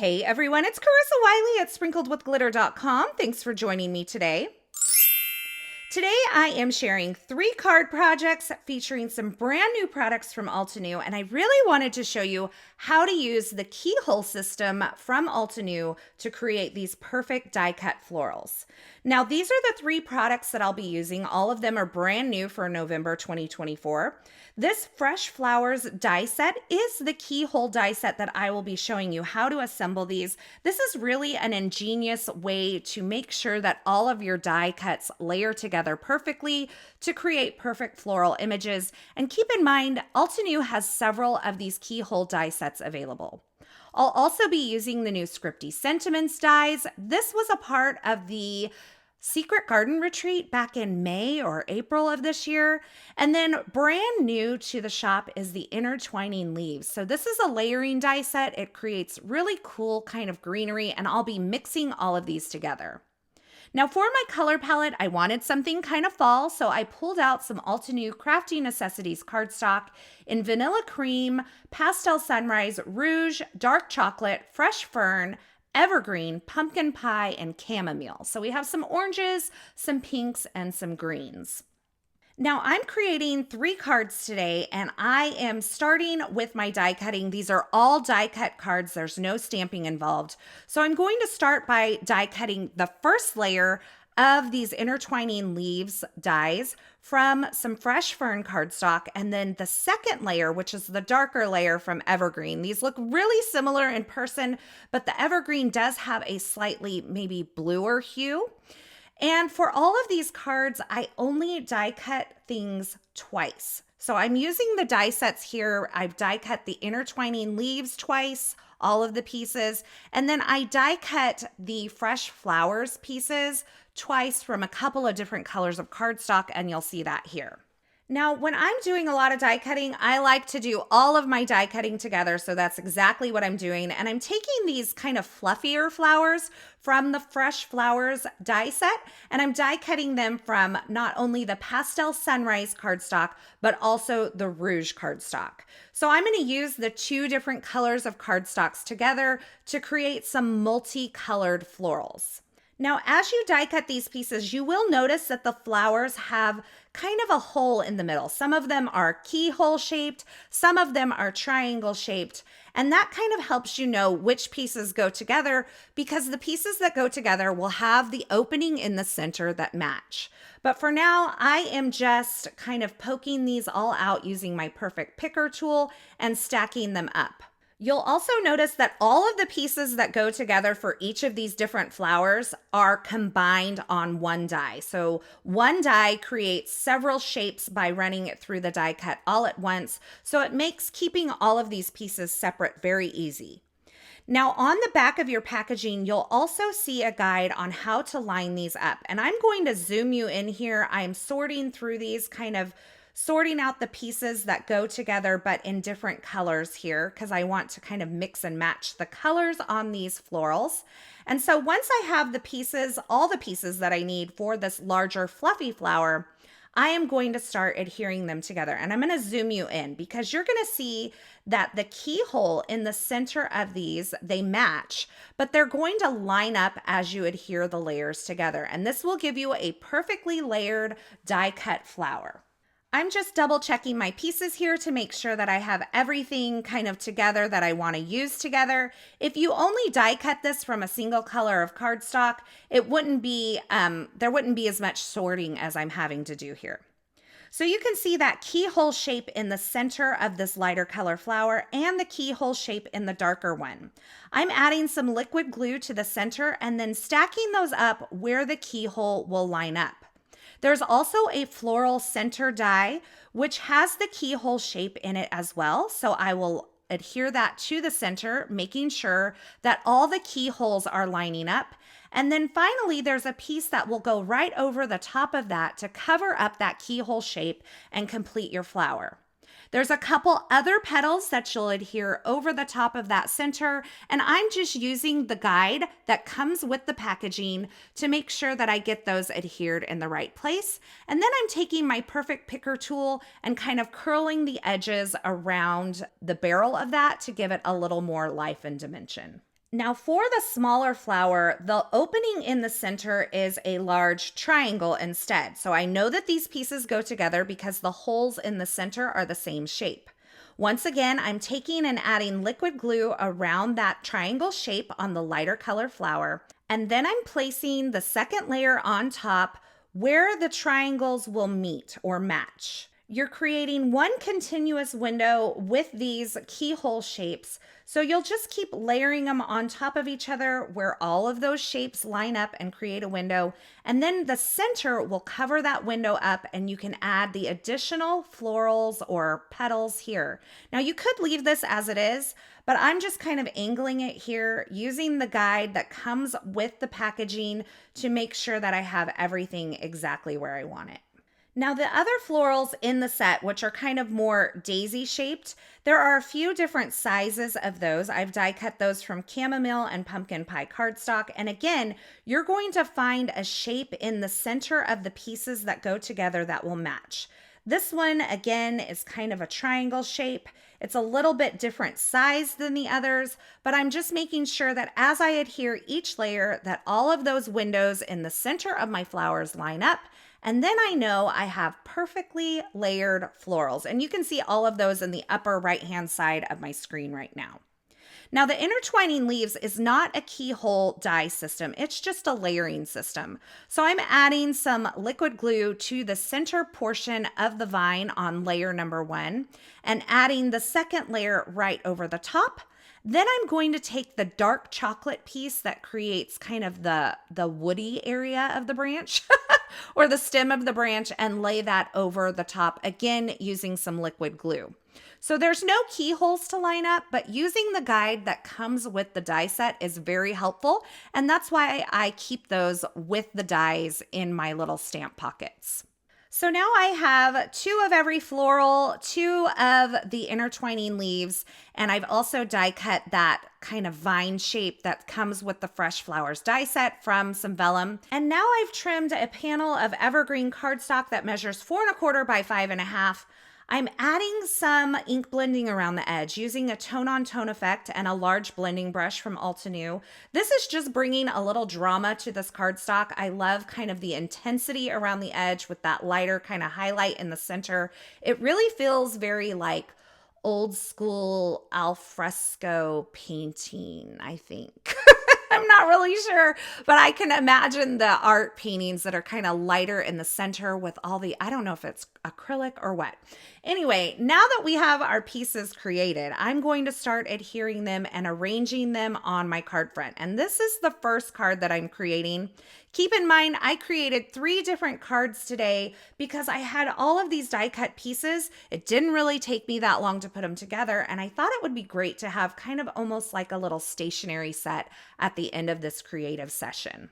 Hey everyone, it's Carissa Wiley at sprinkledwithglitter.com. Thanks for joining me today. Today I am sharing 3 card projects featuring some brand new products from Altenew, and I really wanted to show you how to use the keyhole system from Altenew to create these perfect die-cut florals. Now these are the 3 products that I'll be using. All of them are brand new for November 2024. This Fresh Flowers die set is the keyhole die set that I will be showing you how to assemble these. This is really an ingenious way to make sure that all of your die cuts layer together perfectly to create perfect floral images. And keep in mind, Altenew has several of these keyhole die sets available. I'll also be using the new Scripty Sentiments dies. This was a part of the Secret Garden Retreat back in May or April of this year. And then brand new to the shop is the Intertwining leaves. So this is a layering die set. It creates really cool kind of greenery, and I'll be mixing all of these together. Now for my color palette, I wanted something kind of fall, so I pulled out some Altenew Crafty Necessities cardstock in Vanilla Cream, Pastel Sunrise, Rouge, Dark Chocolate, Fresh Fern, Evergreen, Pumpkin Pie, and Chamomile. So we have some oranges, some pinks, and some greens. Now I'm creating 3 cards today, and I am starting with my die cutting. These are all die cut cards. There's no stamping involved. So I'm going to start by die cutting the first layer of these Intertwining leaves dies from some Fresh Fern cardstock, and then the second layer, which is the darker layer from Evergreen. These look really similar in person, but the Evergreen does have a slightly maybe bluer hue. And for all of these cards, I only die cut things twice. So I'm using the die sets here. I've die cut the Intertwining leaves twice, all of the pieces, and then I die cut the Fresh Flowers pieces twice from a couple of different colors of cardstock, and you'll see that here. Now, when I'm doing a lot of die cutting, I like to do all of my die cutting together, so that's exactly what I'm doing. And I'm taking these kind of fluffier flowers from the Fresh Flowers die set, and I'm die cutting them from not only the Pastel Sunrise cardstock, but also the Rouge cardstock. So I'm going to use the 2 different colors of cardstocks together to create some multicolored florals. Now, as you die cut these pieces, you will notice that the flowers have kind of a hole in the middle. Some of them are keyhole shaped, some of them are triangle shaped, and that kind of helps you know which pieces go together, because the pieces that go together will have the opening in the center that match. But for now, I am just kind of poking these all out using my Perfect Picker tool and stacking them up. You'll also notice that all of the pieces that go together for each of these different flowers are combined on one die. So one die creates several shapes by running it through the die cut all at once. So it makes keeping all of these pieces separate very easy. Now on the back of your packaging, you'll also see a guide on how to line these up. And I'm going to zoom you in here. I'm sorting through these, kind of sorting out the pieces that go together but in different colors here, because I want to kind of mix and match the colors on these florals. And so once I have the pieces, all the pieces that I need for this larger fluffy flower, I am going to start adhering them together. And I'm going to zoom you in because you're going to see that the keyhole in the center of these, they match, but they're going to line up as you adhere the layers together. And this will give you a perfectly layered die cut flower. I'm just double checking my pieces here to make sure that I have everything kind of together that I want to use together. If you only die cut this from a single color of cardstock, it wouldn't be, there wouldn't be as much sorting as I'm having to do here. So you can see that keyhole shape in the center of this lighter color flower and the keyhole shape in the darker one. I'm adding some liquid glue to the center and then stacking those up where the keyhole will line up. There's also a floral center die, which has the keyhole shape in it as well. So I will adhere that to the center, making sure that all the keyholes are lining up. And then finally, there's a piece that will go right over the top of that to cover up that keyhole shape and complete your flower. There's a couple other petals that you'll adhere over the top of that center, and I'm just using the guide that comes with the packaging to make sure that I get those adhered in the right place. And then I'm taking my Perfect Picker tool and kind of curling the edges around the barrel of that to give it a little more life and dimension. Now for the smaller flower, the opening in the center is a large triangle instead. So I know that these pieces go together because the holes in the center are the same shape. Once again, I'm taking and adding liquid glue around that triangle shape on the lighter color flower. And then I'm placing the second layer on top where the triangles will meet or match. You're creating one continuous window with these keyhole shapes. So you'll just keep layering them on top of each other where all of those shapes line up and create a window. And then the center will cover that window up and you can add the additional florals or petals here. Now you could leave this as it is, but I'm just kind of angling it here using the guide that comes with the packaging to make sure that I have everything exactly where I want it. Now the other florals in the set, which are kind of more daisy shaped, there are a few different sizes of those. I've die cut those from chamomile and pumpkin pie cardstock. And again, you're going to find a shape in the center of the pieces that go together that will match. This one, again, is kind of a triangle shape. It's a little bit different size than the others, but I'm just making sure that as I adhere each layer, that all of those windows in the center of my flowers line up. And then I know I have perfectly layered florals. And you can see all of those in the upper right-hand side of my screen right now. Now the intertwining leaves is not a keyhole die system. It's just a layering system. So I'm adding some liquid glue to the center portion of the vine on layer number 1 and adding the second layer right over the top. Then I'm going to take the dark chocolate piece that creates kind of the woody area of the branch or the stem of the branch and lay that over the top, again, using some liquid glue. So there's no keyholes to line up, but using the guide that comes with the die set is very helpful. And that's why I keep those with the dies in my little stamp pockets. So now I have 2 of every floral, 2 of the intertwining leaves, and I've also die cut that kind of vine shape that comes with the Fresh Flowers die set from some VELLUM. And now I've trimmed a panel of Evergreen cardstock that measures 4 1/4 by 5 1/2. I'm adding some ink blending around the edge using a tone-on-tone effect and a large blending brush from Altenew. This is just bringing a little drama to this cardstock. I love kind of the intensity around the edge with that lighter kind of highlight in the center. It really feels very like old school al fresco painting, I think. I'm not really sure, but I can imagine the art paintings that are kind of lighter in the center with all the, I don't know if it's acrylic or what. Anyway, now that we have our pieces created, I'm going to start adhering them and arranging them on my card front. And this is the first card that I'm creating. Keep in mind, I created 3 different cards today because I had all of these die cut pieces. It didn't really take me that long to put them together. And I thought it would be great to have kind of almost like a little stationery set at the end of this creative session.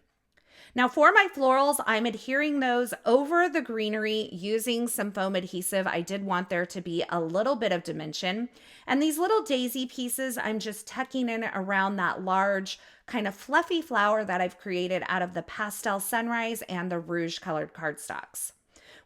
Now for my florals, I'm adhering those over the greenery using some foam adhesive. I did want there to be a little bit of dimension. And these little daisy pieces, I'm just tucking in around that large kind of fluffy flower that I've created out of the Pastel Sunrise and the Rouge colored cardstocks.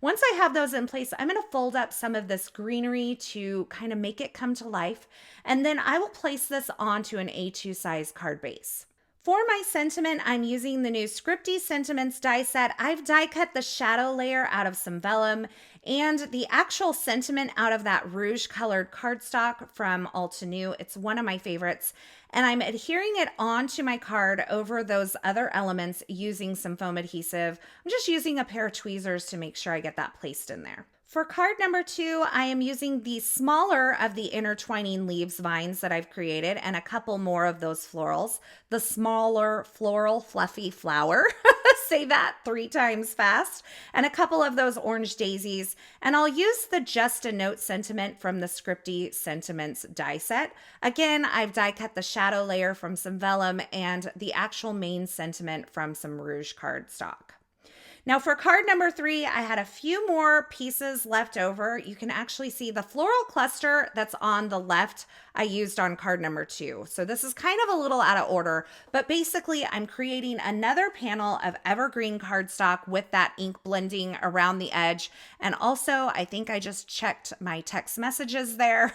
Once I have those in place, I'm going to fold up some of this greenery to kind of make it come to life. And then I will place this onto an A2 size card base. For my sentiment, I'm using the new Scripty Sentiments die set. I've die cut the shadow layer out of some VELLUM and the actual sentiment out of that Rouge colored cardstock from Altenew. It's one of my favorites. And I'm adhering it onto my card over those other elements using some foam adhesive. I'm just using a pair of tweezers to make sure I get that placed in there. For card number 2, I am using the smaller of the intertwining leaves vines that I've created and a couple more of those florals. The smaller floral fluffy flower, say that 3 times fast, and a couple of those orange daisies. And I'll use the Just a Note sentiment from the Scripty Sentiments die set. Again, I've die cut the shadow layer from some VELLUM and the actual main sentiment from some Rouge cardstock. Now for card number 3, I had a few more pieces left over. You can actually see the floral cluster that's on the left I used on card number 2. So this is kind of a little out of order, but basically I'm creating another panel of Evergreen cardstock with that ink blending around the edge. And also, I think I just checked my text messages there.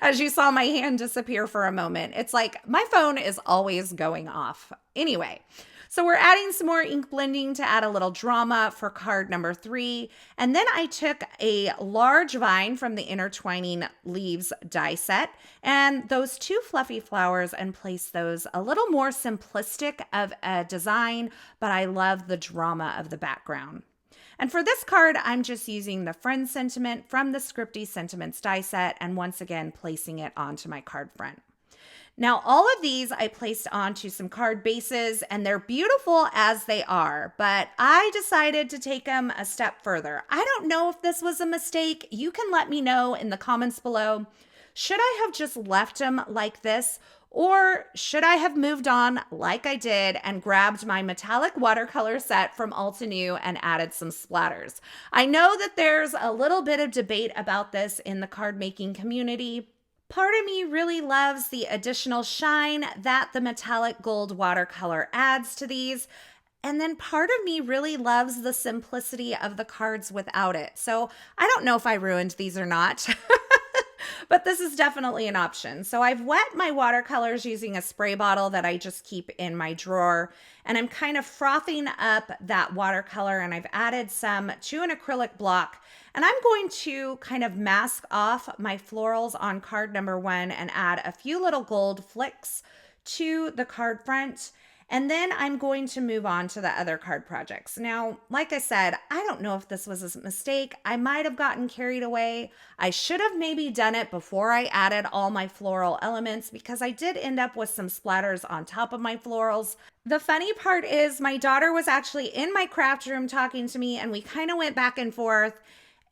As you saw my hand disappear for a moment. It's like my phone is always going off. Anyway, so we're adding some more ink blending to add a little drama for card number 3. And then I took a large vine from the Intertwining Leaves die set and those 2 fluffy flowers and placed those a little more simplistic of a design, but I love the drama of the background. And for this card, I'm just using the Fern sentiment from the Scripty Sentiments die set and once again placing it onto my card front. Now, all of these I placed onto some card bases and they're beautiful as they are, but I decided to take them a step further. I don't know if this was a mistake. You can let me know in the comments below. Should I have just left them like this? Or should I have moved on like I did and grabbed my metallic watercolor set from Altenew and added some splatters? I know that there's a little bit of debate about this in the card making community. Part of me really loves the additional shine that the metallic gold watercolor adds to these. And then part of me really loves the simplicity of the cards without it. So I don't know if I ruined these or not. But this is definitely an option. So I've wet my watercolors using a spray bottle that I just keep in my drawer. And I'm kind of frothing up that watercolor and I've added some to an acrylic block. And I'm going to kind of mask off my florals on card number 1 and add a few little gold flicks to the card front. And then I'm going to move on to the other card projects. Now, like I said, I don't know if this was a mistake. I might have gotten carried away. I should have maybe done it before I added all my floral elements because I did end up with some splatters on top of my florals. The funny part is my daughter was actually in my craft room talking to me and we kind of went back and forth.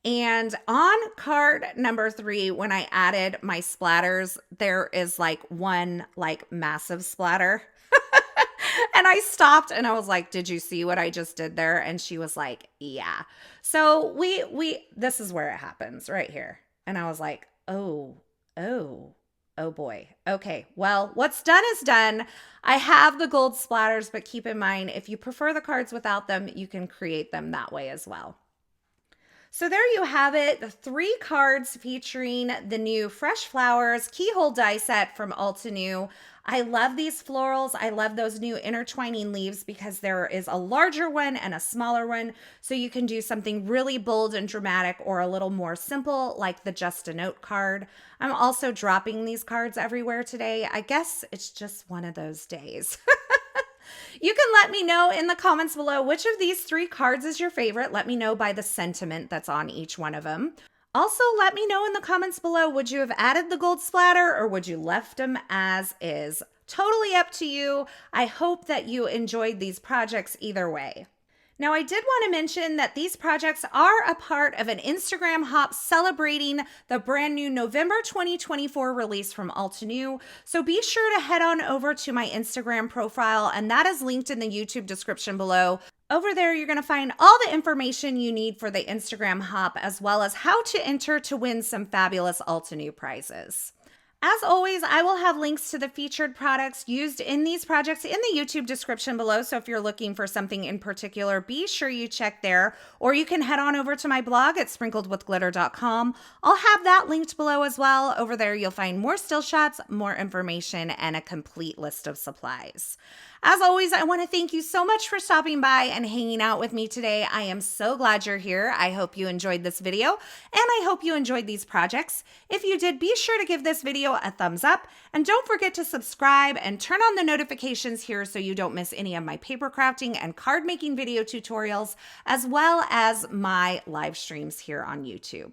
And on card number 3, when I added my splatters, there is like one like massive splatter. And I stopped and I was like, did you see what I just did there? And she was like, yeah. So this is where it happens right here. And I was like, oh boy. Okay. Well, what's done is done. I have the gold splatters, but keep in mind, if you prefer the cards without them, you can create them that way as well. So there you have it, the 3 cards featuring the new Fresh Flowers Keyhole die set from Altenew. I love these florals. I love those new intertwining leaves because there is a larger one and a smaller one. So you can do something really bold and dramatic or a little more simple like the Just a Note card. I'm also dropping these cards everywhere today. I guess it's just one of those days. You can let me know in the comments below which of these 3 cards is your favorite. Let me know by the sentiment that's on each one of them. Also, let me know in the comments below, would you have added the gold splatter or would you left them as is? Totally up to you. I hope that you enjoyed these projects either way. Now, I did want to mention that these projects are a part of an Instagram hop celebrating the brand new November 2024 release from Altenew. So be sure to head on over to my Instagram profile, and that is linked in the YouTube description below. Over there, you're going to find all the information you need for the Instagram hop, as well as how to enter to win some fabulous Altenew prizes. As always, I will have links to the featured products used in these projects in the YouTube description below. So if you're looking for something in particular, be sure you check there. Or you can head on over to my blog at sprinkledwithglitter.com. I'll have that linked below as well. Over there, you'll find more still shots, more information, and a complete list of supplies. As always, I want to thank you so much for stopping by and hanging out with me today. I am so glad you're here. I hope you enjoyed this video, and I hope you enjoyed these projects. If you did, be sure to give this video a thumbs up, and don't forget to subscribe and turn on the notifications here so you don't miss any of my paper crafting and card making video tutorials, as well as my live streams here on YouTube.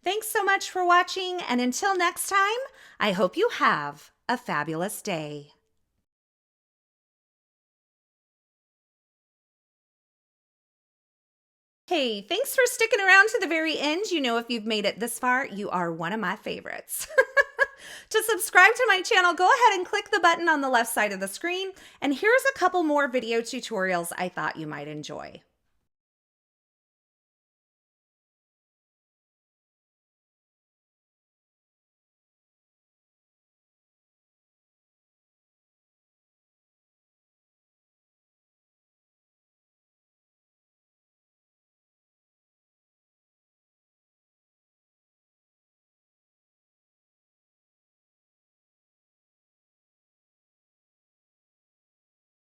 Thanks so much for watching, and until next time, I hope you have a fabulous day. Hey, thanks for sticking around to the very end. You know, if you've made it this far, you are one of my favorites. To subscribe to my channel, go ahead and click the button on the left side of the screen. And here's a couple more video tutorials I thought you might enjoy.